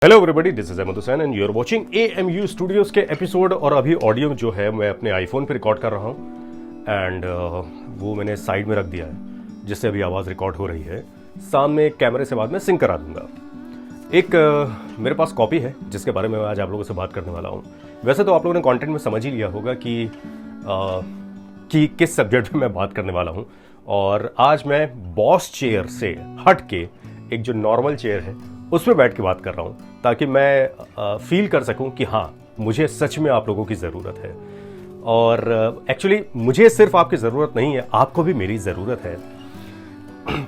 Hello everybody, this is Ahmad Hussain and you are watching AMU studios के episode. और अभी audio जो है मैं अपने आईफोन पे रिकॉर्ड कर रहा हूँ एंड वो मैंने साइड में रख दिया है जिससे अभी आवाज़ रिकॉर्ड हो रही है। सामने कैमरे से बाद में सिंक करा दूंगा। एक मेरे पास कॉपी है जिसके बारे में मैं आज आप लोगों से बात करने वाला हूँ। वैसे तो आप लोगों ने कंटेंट में समझ ही लिया होगा कि किस सब्जेक्ट में मैं बात करने वाला हूँ। और आज मैं बॉस चेयर से हट के एक जो नॉर्मल चेयर है उसमें बैठ के बात कर रहा हूँ ताकि मैं फील कर सकूँ कि हाँ, मुझे सच में आप लोगों की ज़रूरत है। और एक्चुअली मुझे सिर्फ आपकी ज़रूरत नहीं है, आपको भी मेरी ज़रूरत है।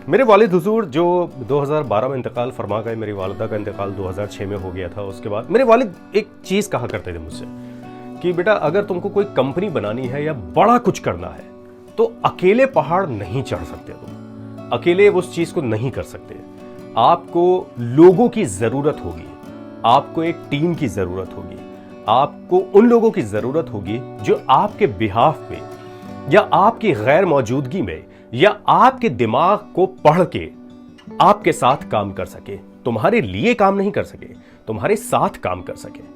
मेरे वालिद हुजूर जो 2012 में इंतकाल फरमा गए, मेरी वालिदा का इंतकाल 2006 में हो गया था। उसके बाद मेरे वालिद एक चीज़ कहा करते थे मुझसे कि बेटा, अगर तुमको कोई कंपनी बनानी है या बड़ा कुछ करना है तो अकेले पहाड़ नहीं चढ़ सकते, तुम अकेले उस चीज़ को नहीं कर सकते। आपको लोगों की ज़रूरत होगी, आपको एक टीम की ज़रूरत होगी, आपको उन लोगों की ज़रूरत होगी जो आपके बिहाफ में या आपकी गैर मौजूदगी में या आपके दिमाग को पढ़ के आपके साथ काम कर सके। तुम्हारे लिए काम नहीं कर सके, तुम्हारे साथ काम कर सके।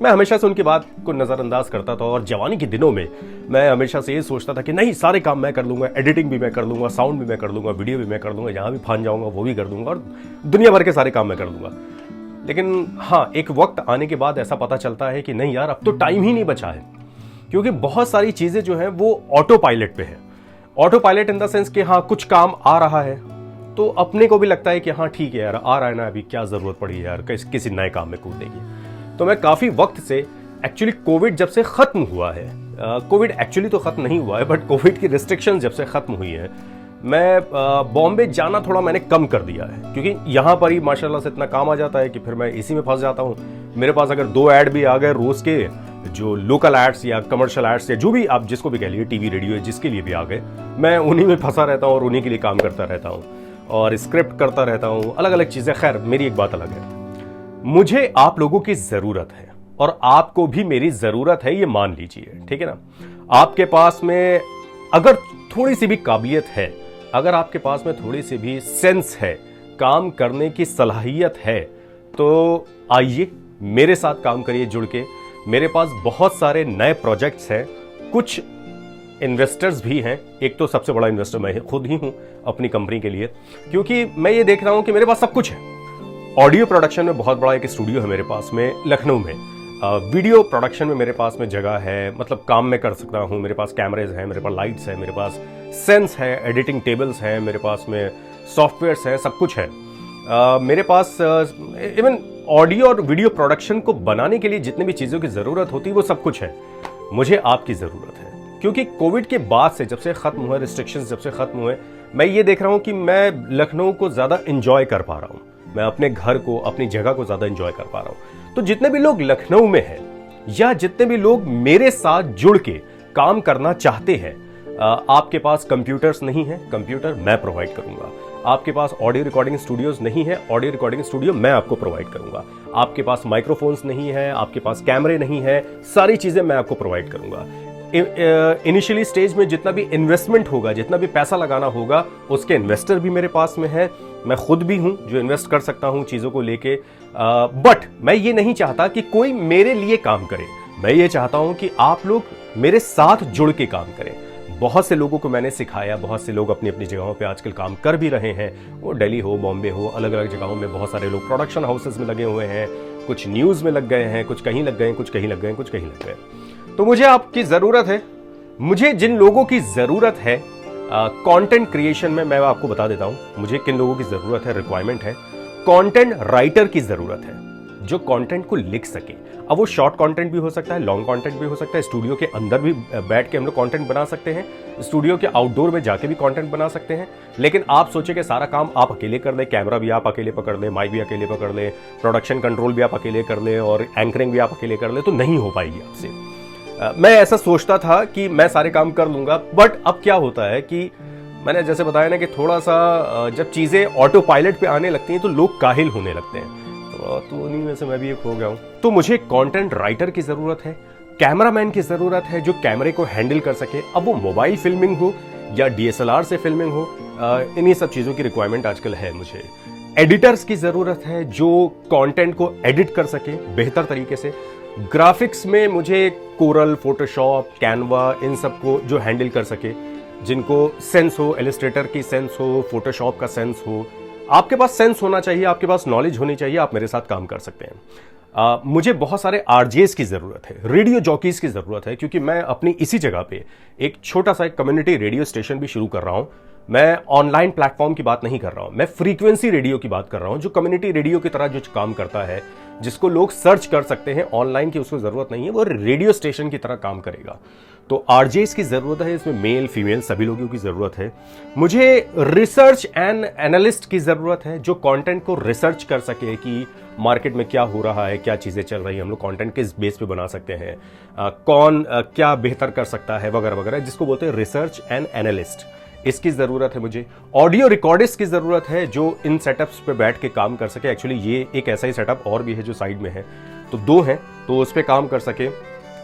मैं हमेशा से उनकी बात को नज़रअंदाज करता था और जवानी के दिनों में मैं हमेशा से ये सोचता था कि नहीं, सारे काम मैं कर लूँगा, एडिटिंग भी मैं कर लूँगा, साउंड भी मैं कर लूँगा, वीडियो भी मैं कर लूँगा, जहाँ भी फान जाऊँगा वो भी कर दूँगा और दुनिया भर के सारे काम मैं कर लूँगा। लेकिन हाँ, एक वक्त आने के बाद ऐसा पता चलता है कि नहीं यार, अब तो टाइम ही नहीं बचा है, क्योंकि बहुत सारी चीज़ें जो हैं वो ऑटो पायलट पे है। Auto pilot in the sense कि हाँ, कुछ काम आ रहा है तो अपने को भी लगता है कि हाँ ठीक है यार, आ रहा है ना, अभी क्या ज़रूरत पड़ी है यार किसी नए काम में कूदने की। तो मैं काफ़ी वक्त से, एक्चुअली कोविड जब से ख़त्म हुआ है, कोविड एक्चुअली तो ख़त्म नहीं हुआ है बट कोविड की रिस्ट्रिक्शन जब से ख़त्म हुई है, मैं बॉम्बे जाना थोड़ा मैंने कम कर दिया है, क्योंकि यहाँ पर ही माशाल्लाह से इतना काम आ जाता है कि फिर मैं इसी में फंस जाता हूँ। मेरे पास अगर 2 ऐड भी आ गए रोज़ के, जो लोकल एड्स या कमर्शियल एड्स या जो भी आप जिसको भी कह लीजिए, टीवी रेडियो जिसके लिए भी आ गए, मैं उन्हीं में फंसा रहता हूँ और उन्हीं के लिए काम करता रहता हूँ और स्क्रिप्ट करता रहता हूँ, अलग अलग चीज़ें। खैर, मेरी एक बात अलग है, मुझे आप लोगों की ज़रूरत है और आपको भी मेरी ज़रूरत है, ये मान लीजिए, ठीक है ना। आपके पास में अगर थोड़ी सी भी काबिलियत है, अगर आपके पास में थोड़ी सी भी सेंस है, काम करने की सलाहियत है, तो आइए मेरे साथ काम करिए जुड़ के। मेरे पास बहुत सारे नए प्रोजेक्ट्स हैं, कुछ इन्वेस्टर्स भी हैं। एक तो सबसे बड़ा इन्वेस्टर मैं खुद ही हूँ अपनी कंपनी के लिए, क्योंकि मैं ये देख रहा हूँ कि मेरे पास सब कुछ है। ऑडियो प्रोडक्शन में बहुत बड़ा एक स्टूडियो है मेरे पास में लखनऊ में। वीडियो प्रोडक्शन में मेरे पास में जगह है, मतलब काम मैं कर सकता हूँ। मेरे पास कैमरेज हैं, मेरे पास लाइट्स हैं, मेरे पास सेंस है, एडिटिंग टेबल्स हैं, मेरे पास में सॉफ्टवेयर्स हैं, सब कुछ है। मेरे पास इवन ऑडियो और वीडियो प्रोडक्शन को बनाने के लिए जितनी भी चीज़ों की ज़रूरत होती है वो सब कुछ है। मुझे आपकी ज़रूरत है, क्योंकि कोविड के बाद से, जब से ख़त्म हुए रिस्ट्रिक्शंस, जब से ख़त्म हुए, मैं ये देख रहा हूँ कि मैं लखनऊ को ज़्यादा इंजॉय कर पा रहा हूँ, मैं अपने घर को, अपनी जगह को ज़्यादा एंजॉय कर पा रहा हूँ। तो जितने भी लोग लखनऊ में हैं या जितने भी लोग मेरे साथ जुड़ के काम करना चाहते हैं, आपके पास कंप्यूटर्स नहीं है, कंप्यूटर मैं प्रोवाइड करूंगा। आपके पास ऑडियो रिकॉर्डिंग स्टूडियोज नहीं है, ऑडियो रिकॉर्डिंग स्टूडियो मैं आपको प्रोवाइड करूंगा। आपके पास माइक्रोफोन्स नहीं है, आपके पास कैमरे नहीं है, सारी चीज़ें मैं आपको प्रोवाइड करूंगा। इनिशियली स्टेज में जितना भी इन्वेस्टमेंट होगा, जितना भी पैसा लगाना होगा, उसके इन्वेस्टर भी मेरे पास में है। मैं खुद भी हूं जो इन्वेस्ट कर सकता हूं चीज़ों को लेके। बट मैं ये नहीं चाहता कि कोई मेरे लिए काम करे, मैं ये चाहता हूं कि आप लोग मेरे साथ जुड़ के काम करें। बहुत से लोगों को मैंने सिखाया, बहुत से लोग अपनी अपनी जगहों पे आजकल काम कर भी रहे हैं, वो दिल्ली हो, बॉम्बे हो, अलग अलग जगहों में बहुत सारे लोग प्रोडक्शन हाउसेस में लगे हुए हैं, कुछ न्यूज़ में लग गए हैं, कुछ कहीं लग गए, कुछ कहीं लग गए, कुछ कहीं लग गए। तो मुझे आपकी ज़रूरत है। मुझे जिन लोगों की ज़रूरत है कंटेंट क्रिएशन में, मैं आपको बता देता हूं मुझे किन लोगों की ज़रूरत है, रिक्वायरमेंट है। कंटेंट राइटर की ज़रूरत है जो कंटेंट को लिख सके। अब वो शॉर्ट कंटेंट भी हो सकता है, लॉन्ग कंटेंट भी हो सकता है, स्टूडियो के अंदर भी बैठ के हम लोग कंटेंट बना सकते हैं, स्टूडियो के आउटडोर में जाके भी कंटेंट बना सकते हैं। लेकिन आप सोचे कि सारा काम आप अकेले कर लें, कैमरा भी आप अकेले पकड़ लें, माइक भी अकेले पकड़ लें, प्रोडक्शन कंट्रोल भी आप अकेले कर लें और एंकरिंग भी आप अकेले कर लें, तो नहीं हो पाएगी आपसे। मैं ऐसा सोचता था कि मैं सारे काम कर लूँगा, बट अब क्या होता है कि मैंने जैसे बताया ना कि थोड़ा सा जब चीज़ें ऑटो पायलट पे आने लगती हैं तो लोग काहिल होने लगते हैं। तो उन्हीं में से मैं भी एक हो गया हूँ। तो मुझे कंटेंट राइटर की ज़रूरत है, कैमरामैन की ज़रूरत है जो कैमरे को हैंडल कर सके। अब वो मोबाइल फिल्मिंग हो या DSLR से फिल्मिंग हो, इन्हीं सब चीज़ों की रिक्वायरमेंट आजकल है मुझे। एडिटर्स की ज़रूरत है जो कंटेंट को एडिट कर सके बेहतर तरीके से। ग्राफिक्स में मुझे कोरल, फोटोशॉप, कैनवा, इन सब को जो हैंडल कर सके, जिनको सेंस हो, इलस्ट्रेटर की सेंस हो, फोटोशॉप का सेंस हो। आपके पास सेंस होना चाहिए, आपके पास नॉलेज होनी चाहिए, आप मेरे साथ काम कर सकते हैं। मुझे बहुत सारे आरजेस की ज़रूरत है, रेडियो जॉकीज की ज़रूरत है, क्योंकि मैं अपनी इसी जगह पे एक छोटा सा कम्युनिटी रेडियो स्टेशन भी शुरू कर रहा हूं। मैं ऑनलाइन प्लेटफॉर्म की बात नहीं कर रहा हूं, मैं फ्रीक्वेंसी रेडियो की बात कर रहा हूं, जो कम्युनिटी रेडियो की तरह जो काम करता है, जिसको लोग सर्च कर सकते हैं ऑनलाइन की उसको ज़रूरत नहीं है, वो रेडियो स्टेशन की तरह काम करेगा। तो आरजेस की ज़रूरत है, इसमें मेल फीमेल सभी लोगों की ज़रूरत है। मुझे रिसर्च एंड एनालिस्ट की ज़रूरत है, जो कंटेंट को रिसर्च कर सके कि मार्केट में क्या हो रहा है, क्या चीज़ें चल रही हैं, हम लोग कंटेंट किस बेस पे बना सकते हैं, कौन क्या बेहतर कर सकता है वगैरह वगैरह, जिसको बोलते हैं रिसर्च एंड एनालिस्ट। इसकी ज़रूरत है मुझे। ऑडियो रिकॉर्डिस्ट की ज़रूरत है, जो इन सेटअप्स पे बैठ के काम कर सके। एक्चुअली ये एक ऐसा ही सेटअप और भी है जो साइड में है, तो 2 हैं, तो उस पर काम कर सके।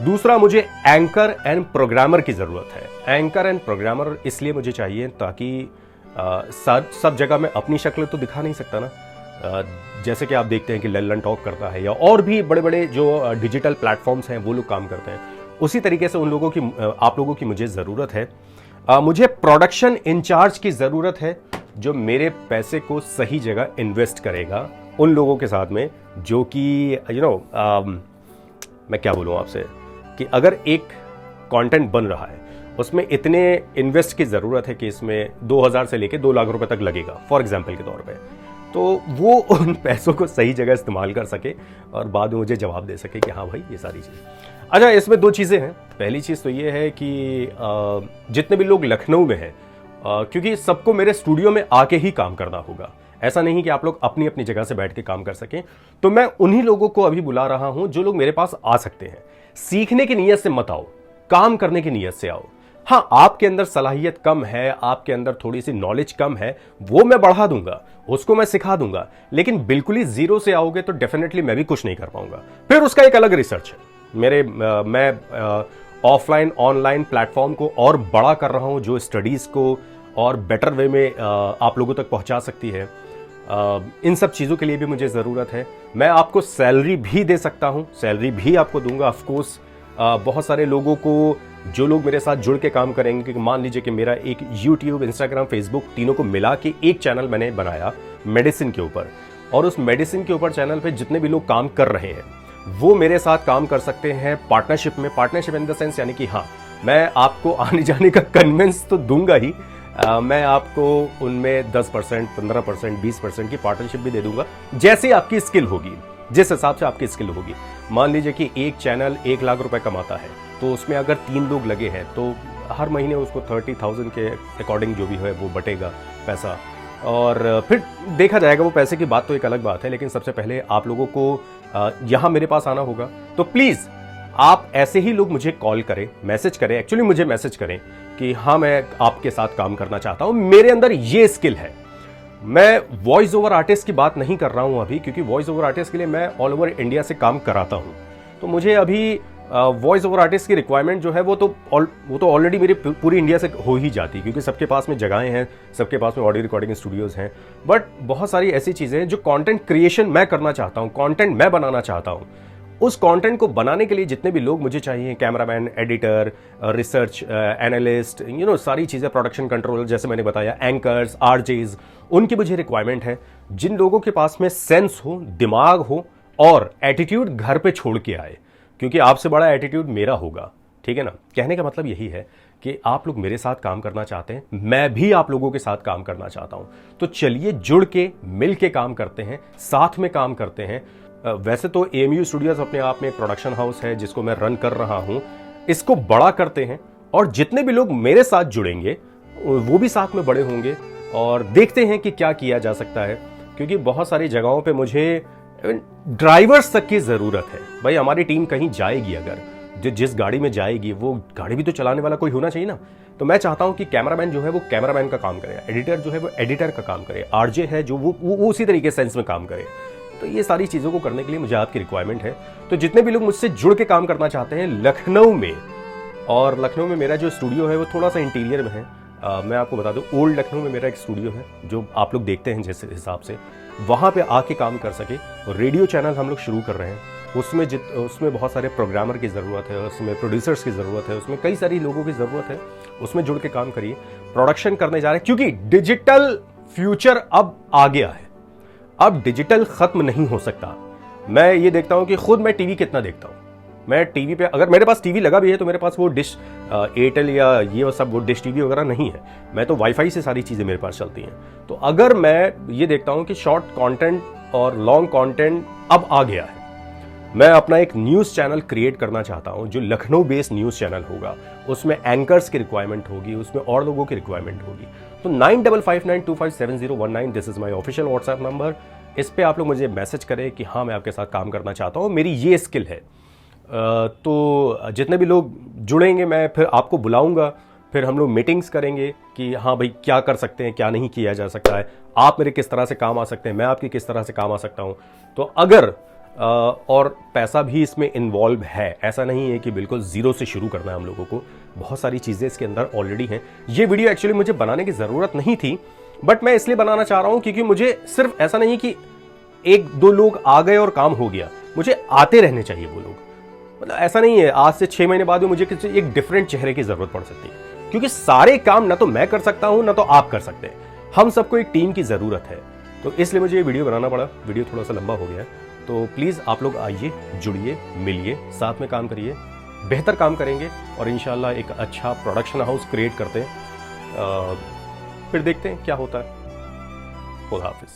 दूसरा, मुझे एंकर एंड प्रोग्रामर की ज़रूरत है। एंकर एंड प्रोग्रामर इसलिए मुझे चाहिए ताकि सब जगह मैं अपनी शक्ल तो दिखा नहीं सकता ना। जैसे कि आप देखते हैं कि लल्लन टॉक करता है, या और भी बड़े बड़े जो डिजिटल प्लेटफॉर्म्स हैं वो लोग काम करते हैं, उसी तरीके से उन लोगों की, आप लोगों की मुझे ज़रूरत है। मुझे प्रोडक्शन इंचार्ज की ज़रूरत है, जो मेरे पैसे को सही जगह इन्वेस्ट करेगा उन लोगों के साथ में, जो कि मैं क्या बोलूँ आपसे, कि अगर एक कंटेंट बन रहा है उसमें इतने इन्वेस्ट की ज़रूरत है कि इसमें 2000 से लेके 2 लाख रुपए तक लगेगा फॉर एग्जांपल के तौर पे, तो वो उन पैसों को सही जगह इस्तेमाल कर सके और बाद में मुझे जवाब दे सके कि हाँ भाई ये सारी चीज़। अच्छा, इसमें 2 चीज़ें हैं। पहली चीज़ तो ये है कि जितने भी लोग लखनऊ में हैं, क्योंकि सबको मेरे स्टूडियो में आके ही काम करना होगा, ऐसा नहीं कि आप लोग अपनी अपनी जगह से बैठ के काम कर सकें, तो मैं उन्हीं लोगों को अभी बुला रहा हूं जो लोग मेरे पास आ सकते हैं। सीखने की नीयत से मत आओ, काम करने की नीयत से आओ। हाँ, आपके अंदर सलाहियत कम है, आपके अंदर थोड़ी सी नॉलेज कम है, वो मैं बढ़ा दूंगा, उसको मैं सिखा दूंगा, लेकिन बिल्कुल ही जीरो से आओगे तो डेफिनेटली मैं भी कुछ नहीं कर पाऊंगा। फिर उसका एक अलग रिसर्च है। मैं ऑफलाइन ऑनलाइन प्लेटफॉर्म को और बड़ा कर रहा हूं, जो स्टडीज को और बेटर वे में आप लोगों तक पहुंचा सकती है। इन सब चीज़ों के लिए भी मुझे ज़रूरत है। मैं आपको सैलरी भी दे सकता हूं, सैलरी भी आपको दूंगा ऑफकोर्स। बहुत सारे लोगों को, जो लोग मेरे साथ जुड़ के काम करेंगे, कि मान लीजिए कि मेरा एक यूट्यूब, इंस्टाग्राम, फेसबुक तीनों को मिला के एक चैनल मैंने बनाया मेडिसिन के ऊपर, और उस मेडिसिन के ऊपर चैनल पे जितने भी लोग काम कर रहे हैं वो मेरे साथ काम कर सकते हैं पार्टनरशिप में। पार्टनरशिप इन द सेंस, यानी कि हाँ, मैं आपको आने जाने का कन्विंस तो दूंगा ही, मैं आपको उनमें 10%, 15%, 20% की पार्टनरशिप भी दे दूंगा, जैसे आपकी स्किल होगी, जिस हिसाब से आपकी स्किल होगी। मान लीजिए कि एक चैनल 1 लाख रुपए कमाता है, तो उसमें अगर 3 लोग लगे हैं तो हर महीने उसको 30,000 के अकॉर्डिंग जो भी है वो बटेगा पैसा, और फिर देखा जाएगा। वो पैसे की बात तो एक अलग बात है, लेकिन सबसे पहले आप लोगों को यहाँ मेरे पास आना होगा। तो प्लीज़ आप ऐसे ही लोग मुझे कॉल करें, मैसेज करें, एक्चुअली मुझे मैसेज करें कि हाँ मैं आपके साथ काम करना चाहता हूँ, मेरे अंदर ये स्किल है। मैं वॉइस ओवर आर्टिस्ट की बात नहीं कर रहा हूँ अभी, क्योंकि वॉइस ओवर आर्टिस्ट के लिए मैं ऑल ओवर इंडिया से काम कराता हूँ, तो मुझे अभी वॉइस ओवर आर्टिस्ट की रिक्वायरमेंट जो है वो तो ऑलरेडी मेरी पूरी इंडिया से हो ही जाती, क्योंकि सबके पास में जगहें हैं, सबके पास में ऑडियो रिकॉर्डिंग स्टूडियोज़ हैं। बट बहुत सारी ऐसी चीज़ें हैं जो कंटेंट क्रिएशन मैं करना चाहता हूँ, कंटेंट मैं बनाना चाहता हूँ। उस कंटेंट को बनाने के लिए जितने भी लोग मुझे चाहिए, कैमरामैन, एडिटर, रिसर्च एनालिस्ट, सारी चीज़ें, प्रोडक्शन कंट्रोलर जैसे मैंने बताया, एंकर्स, आरजेज, उनकी मुझे रिक्वायरमेंट है। जिन लोगों के पास में सेंस हो, दिमाग हो और एटीट्यूड घर पे छोड़ के आए, क्योंकि आपसे बड़ा एटीट्यूड मेरा होगा, ठीक है ना। कहने का मतलब यही है कि आप लोग मेरे साथ काम करना चाहते हैं, मैं भी आप लोगों के साथ काम करना चाहता हूं, तो चलिए जुड़ के मिल के काम करते हैं, साथ में काम करते हैं। वैसे तो AMU स्टूडियोज अपने आप में एक प्रोडक्शन हाउस है जिसको मैं रन कर रहा हूं, इसको बड़ा करते हैं, और जितने भी लोग मेरे साथ जुड़ेंगे वो भी साथ में बड़े होंगे, और देखते हैं कि क्या किया जा सकता है। क्योंकि बहुत सारी जगहों पे मुझे ड्राइवर्स तक की ज़रूरत है। भाई हमारी टीम कहीं जाएगी, अगर जिस गाड़ी में जाएगी वो गाड़ी भी तो चलाने वाला कोई होना चाहिए ना। तो मैं चाहता हूं कि कैमरामैन जो है वो कैमरामैन का काम करे, एडिटर जो है वो एडिटर का काम करे, आरजे है जो वो उसी तरीके सेंस में काम करे। तो ये सारी चीज़ों को करने के लिए मुझे आपकी रिक्वायरमेंट है। तो जितने भी लोग मुझसे जुड़ के काम करना चाहते हैं लखनऊ में, और लखनऊ में मेरा जो स्टूडियो है वो थोड़ा सा इंटीरियर में है। मैं आपको बता दूं, ओल्ड लखनऊ में मेरा एक स्टूडियो है जो आप लोग देखते हैं जिस हिसाब से, वहाँ पे आके काम कर सके। रेडियो चैनल हम लोग शुरू कर रहे हैं, उसमें बहुत सारे प्रोग्रामर की ज़रूरत है, उसमें प्रोड्यूसर्स की ज़रूरत है, उसमें कई सारी लोगों की ज़रूरत है। उसमें जुड़ के काम करिए। प्रोडक्शन करने जा रहे हैं क्योंकि डिजिटल फ्यूचर अब आ गया है। अब डिजिटल खत्म नहीं हो सकता। मैं ये देखता हूँ कि खुद मैं टीवी कितना देखता हूँ। मैं टीवी पे, अगर मेरे पास टीवी लगा भी है तो मेरे पास वो डिश एयरटेल या ये वो सब वो डिश टीवी वगैरह नहीं है। मैं तो वाईफाई से सारी चीज़ें मेरे पास चलती हैं। तो अगर मैं ये देखता हूँ कि शॉर्ट कंटेंट और लॉन्ग कंटेंट अब आ गया है, मैं अपना एक न्यूज़ चैनल क्रिएट करना चाहता हूँ जो लखनऊ बेस्ड न्यूज़ चैनल होगा। उसमें एंकर्स की रिक्वायरमेंट होगी, उसमें और लोगों की रिक्वायरमेंट होगी। तो 9559257019 this is my official WhatsApp number. इस पे आप लोग मुझे मैसेज करें कि हाँ मैं आपके साथ काम करना चाहता हूँ, मेरी ये स्किल है। तो जितने भी लोग जुड़ेंगे मैं फिर आपको बुलाऊंगा, फिर हम लोग मीटिंग्स करेंगे कि हाँ भाई क्या कर सकते हैं, क्या नहीं किया जा सकता है, आप मेरे किस तरह से काम आ सकते हैं, मैं आपकी किस तरह से काम आ सकता हूँ। तो अगर और पैसा भी इसमें इन्वॉल्व है, ऐसा नहीं है कि बिल्कुल ज़ीरो से शुरू करना है हम लोगों को। बहुत सारी चीज़ें इसके अंदर ऑलरेडी हैं। ये वीडियो एक्चुअली मुझे बनाने की ज़रूरत नहीं थी, बट मैं इसलिए बनाना चाह रहा हूँ क्योंकि मुझे सिर्फ ऐसा नहीं कि एक दो लोग आ गए और काम हो गया, मुझे आते रहने चाहिए वो लोग। मतलब ऐसा नहीं है आज से 6 महीने बाद में मुझे किसी एक डिफरेंट चेहरे की ज़रूरत पड़ सकती है, क्योंकि सारे काम ना तो मैं कर सकता हूँ ना तो आप कर सकते हैं। हम सबको एक टीम की ज़रूरत है। तो इसलिए मुझे ये वीडियो बनाना पड़ा। वीडियो थोड़ा सा लंबा हो गया है, तो प्लीज़ आप लोग आइए, जुड़िए, मिलिए, साथ में काम करिए, बेहतर काम करेंगे और इंशाल्लाह एक अच्छा प्रोडक्शन हाउस क्रिएट करते हैं। फिर देखते हैं क्या होता है। खुदा हाफिज़।